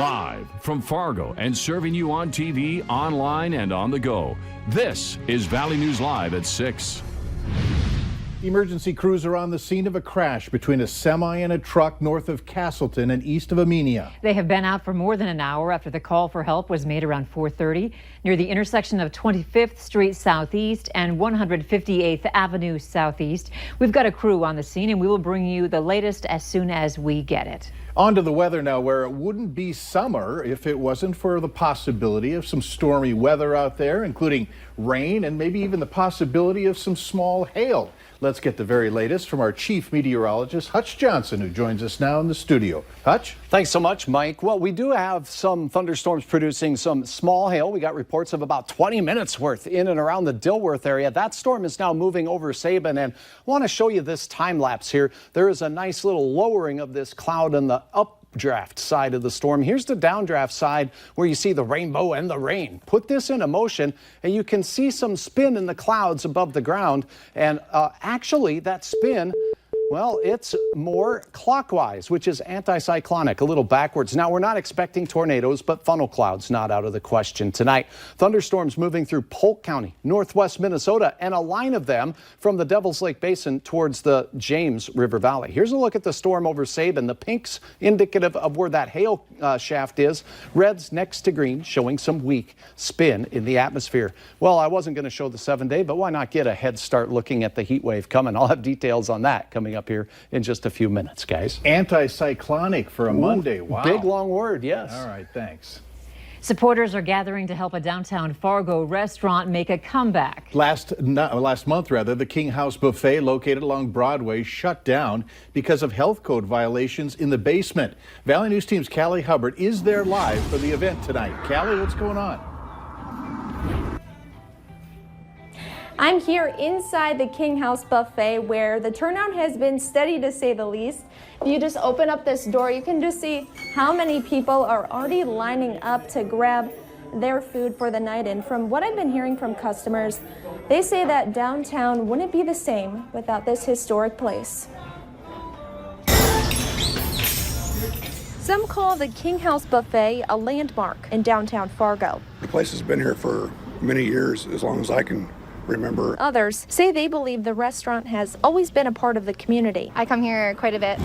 Live from Fargo and serving you on TV, online, and on the go. This is Valley News Live at 6. Emergency crews are on the scene of a crash between a semi and a truck north of Castleton and east of Amenia. They have been out for more than an hour after the call for help was made around 4:30 near the intersection of 25th Street Southeast and 158th Avenue Southeast. We've got a crew on the scene and we will bring you the latest as soon as we get it. On to the weather now, where it wouldn't be summer if it wasn't for the possibility of some stormy weather out there, including rain and maybe even the possibility of some small hail. Let's get the very latest from our chief meteorologist, Hutch Johnson, who joins us now in the studio. Hutch? Thanks so much, Mike. Well, we do have some thunderstorms producing some small hail. We got reports of about 20 minutes worth in and around the Dilworth area. That storm is now moving over Sabin, and I want to show you this time lapse here. There is a nice little lowering of this cloud on the updraft side of the storm. Here's the downdraft side where you see the rainbow and the rain. Put this into motion and you can see some spin in the clouds above the ground. And actually that spin, well, it's more clockwise, which is anticyclonic, a little backwards. Now, we're not expecting tornadoes, but funnel clouds not out of the question tonight. Thunderstorms moving through Polk County, northwest Minnesota, and a line of them from the Devil's Lake Basin towards the James River Valley. Here's a look at the storm over Sabin. The pink's indicative of where that hail shaft is. Red's next to green, showing some weak spin in the atmosphere. Well, I wasn't going to show the 7-day, but why not get a head start looking at the heat wave coming? I'll have details on that coming up here in just a few minutes, guys. Anticyclonic for a Monday. Wow. Big long word, yes. All right, thanks. Supporters are gathering to help a downtown Fargo restaurant make a comeback. Last month, the King House Buffet located along Broadway shut down because of health code violations in the basement. Valley News Team's Callie Hubbard is there live for the event tonight. Callie, what's going on? I'm here inside the King House Buffet where the turnout has been steady to say the least. If you just open up this door, you can just see how many people are already lining up to grab their food for the night. And from what I've been hearing from customers, they say that downtown wouldn't be the same without this historic place. Some call the King House Buffet a landmark in downtown Fargo. The place has been here for many years, as long as I can remember. Others say they believe the restaurant has always been a part of the community. I come here quite a bit.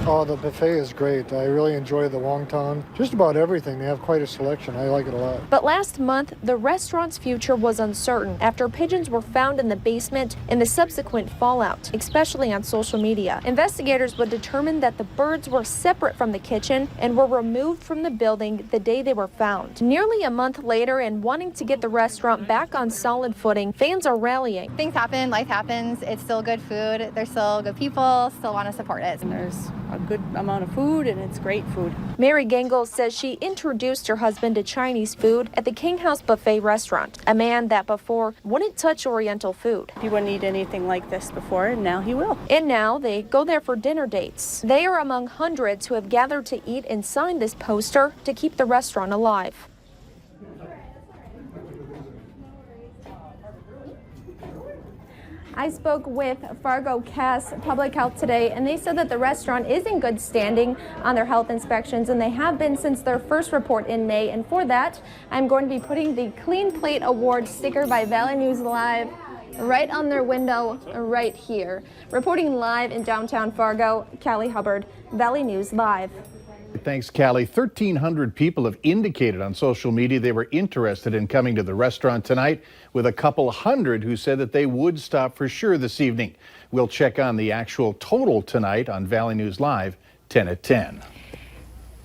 Oh, the buffet is great. I really enjoy the wonton. Just about everything. They have quite a selection. I like it a lot. But last month, the restaurant's future was uncertain after pigeons were found in the basement and the subsequent fallout, especially on social media. Investigators would determine that the birds were separate from the kitchen and were removed from the building the day they were found. Nearly a month later, and wanting to get the restaurant back on solid footing, fans are rallying. Things happen, life happens. It's still good food. There's still good people, still want to support it. There's a good amount of food and it's great food. Mary Gangle says she introduced her husband to Chinese food at the King House Buffet restaurant, a man that before wouldn't touch Oriental food. He wouldn't eat anything like this before, and now he will. And now they go there for dinner dates. They are among hundreds who have gathered to eat and sign this poster to keep the restaurant alive. I spoke with Fargo Cass Public Health today, and they said that the restaurant is in good standing on their health inspections, and they have been since their first report in May. And for that, I'm going to be putting the Clean Plate Award sticker by Valley News Live right on their window right here. Reporting live in downtown Fargo, Callie Hubbard, Valley News Live. Thanks, Callie. 1,300 people have indicated on social media they were interested in coming to the restaurant tonight, with a couple hundred who said that they would stop for sure this evening. We'll check on the actual total tonight on Valley News Live, 10 at 10.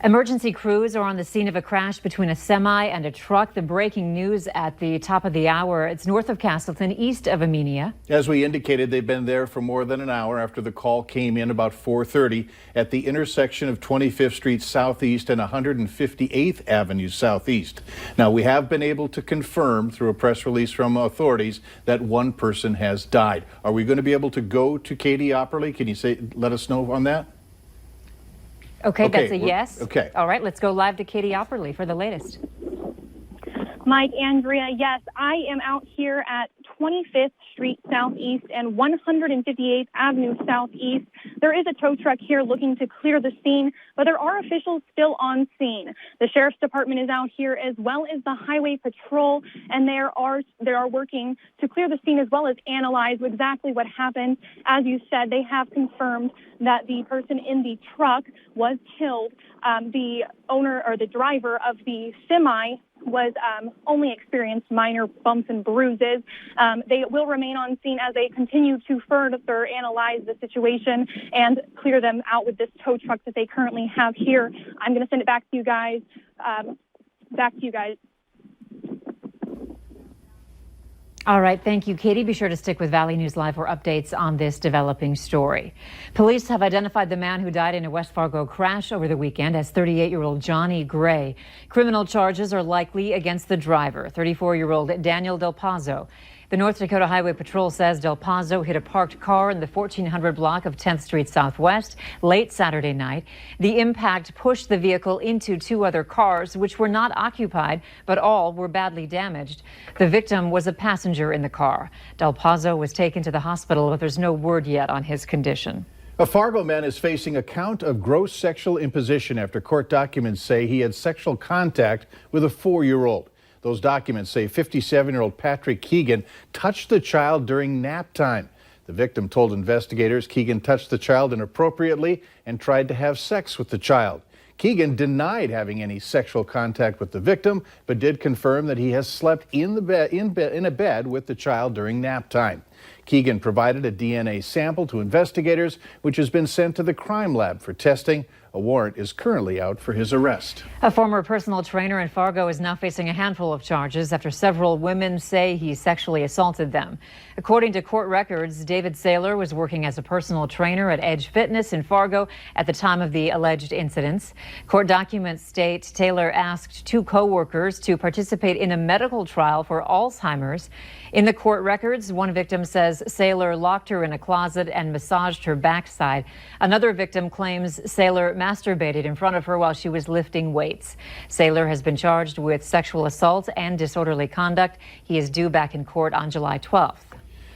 Emergency crews are on the scene of a crash between a semi and a truck. The breaking news at the top of the hour. It's north of Castleton, east of Amenia. As we indicated, they've been there for more than an hour after the call came in about 4:30 at the intersection of 25th Street Southeast and 158th Avenue Southeast. Now, we have been able to confirm through a press release from authorities that one person has died. Are we going to be able to go to Katie Opperly? Can you let us know on that? Okay, that's a yes. Okay. All right, let's go live to Katie Opperly for the latest. Mike, Andrea, yes, I am out here at 25th Street Southeast and 158th Avenue Southeast. There is a tow truck here looking to clear the scene, but there are officials still on scene. The Sheriff's Department is out here, as well as the Highway Patrol, and they are working to clear the scene as well as analyze exactly what happened. As you said, they have confirmed that the person in the truck was killed. The owner or the driver of the semi was only experienced minor bumps and bruises. They will remain on scene as they continue to further analyze the situation and clear them out with this tow truck that they currently have here. I'm going to send it back to you guys. All right, thank you, Katie. Be sure to stick with Valley News Live for updates on this developing story. Police have identified the man who died in a West Fargo crash over the weekend as 38-year-old Johnny Gray. Criminal charges are likely against the driver, 34-year-old Daniel Del Pazzo. The North Dakota Highway Patrol says Del Pazzo hit a parked car in the 1400 block of 10th Street Southwest late Saturday night. The impact pushed the vehicle into two other cars, which were not occupied, but all were badly damaged. The victim was a passenger in the car. Del Pazzo was taken to the hospital, but there's no word yet on his condition. A Fargo man is facing a count of gross sexual imposition after court documents say he had sexual contact with a 4-year-old. Those documents say 57-year-old Patrick Keegan touched the child during nap time. The victim told investigators Keegan touched the child inappropriately and tried to have sex with the child. Keegan denied having any sexual contact with the victim, but did confirm that he has slept in a bed with the child during nap time. Keegan provided a DNA sample to investigators, which has been sent to the crime lab for testing. A warrant is currently out for his arrest. A former personal trainer in Fargo is now facing a handful of charges after several women say he sexually assaulted them. According to court records, David Saylor was working as a personal trainer at Edge Fitness in Fargo at the time of the alleged incidents. Court documents state Taylor asked two co-workers to participate in a medical trial for Alzheimer's. In the court records, one victim says Saylor locked her in a closet and massaged her backside. Another victim claims Saylor masturbated in front of her while she was lifting weights. Saylor has been charged with sexual assault and disorderly conduct. He is due back in court on July 12th.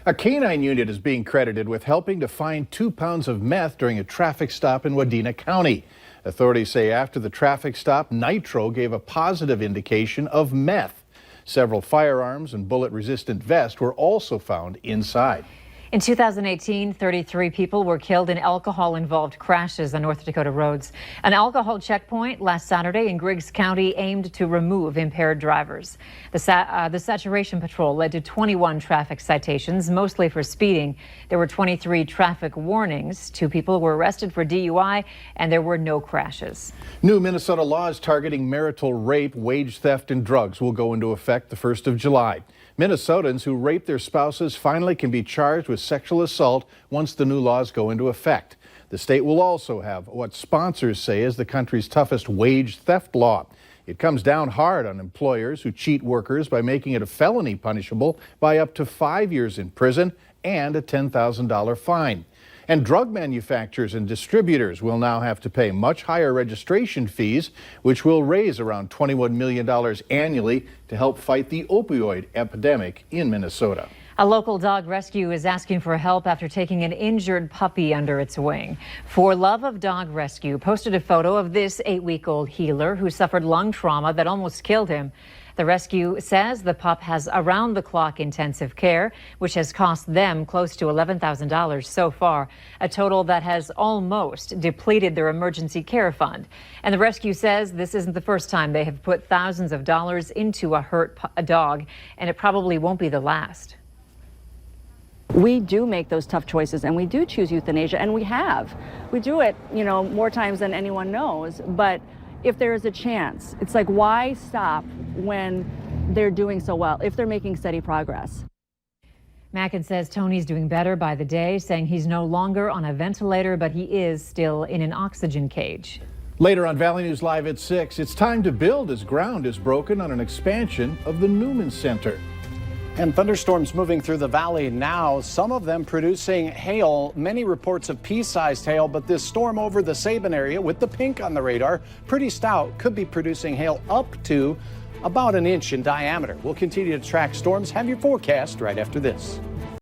A canine unit is being credited with helping to find 2 pounds of meth during a traffic stop in Wadena County. Authorities say after the traffic stop, nitro gave a positive indication of meth. Several firearms and bullet-resistant vests were also found inside. In 2018, 33 people were killed in alcohol-involved crashes on North Dakota roads. An alcohol checkpoint last Saturday in Griggs County aimed to remove impaired drivers. The saturation patrol led to 21 traffic citations, mostly for speeding. There were 23 traffic warnings. 2 people were arrested for DUI, and there were no crashes. New Minnesota laws targeting marital rape, wage theft, and drugs will go into effect the 1st of July. Minnesotans who rape their spouses finally can be charged with sexual assault once the new laws go into effect. The state will also have what sponsors say is the country's toughest wage theft law. It comes down hard on employers who cheat workers by making it a felony punishable by up to 5 years in prison and a $10,000 fine. And drug manufacturers and distributors will now have to pay much higher registration fees, which will raise around $21 million annually to help fight the opioid epidemic in Minnesota. A local dog rescue is asking for help after taking an injured puppy under its wing. For Love of Dog Rescue posted a photo of this 8-week-old healer who suffered lung trauma that almost killed him. The rescue says the pup has around-the-clock intensive care, which has cost them close to $11,000 so far, a total that has almost depleted their emergency care fund. And the rescue says this isn't the first time they have put thousands of dollars into a hurt dog, and it probably won't be the last. We do make those tough choices, and we do choose euthanasia, and we have. We do it, more times than anyone knows, but if there is a chance, it's like, why stop when they're doing so well, if they're making steady progress? Mackin says Tony's doing better by the day, saying he's no longer on a ventilator, but he is still in an oxygen cage. Later on Valley News Live at 6, it's time to build as ground is broken on an expansion of the Newman Center. And thunderstorms moving through the valley now, some of them producing hail. Many reports of pea-sized hail, but this storm over the Sabin area with the pink on the radar, pretty stout, could be producing hail up to about an inch in diameter. We'll continue to track storms. Have your forecast right after this.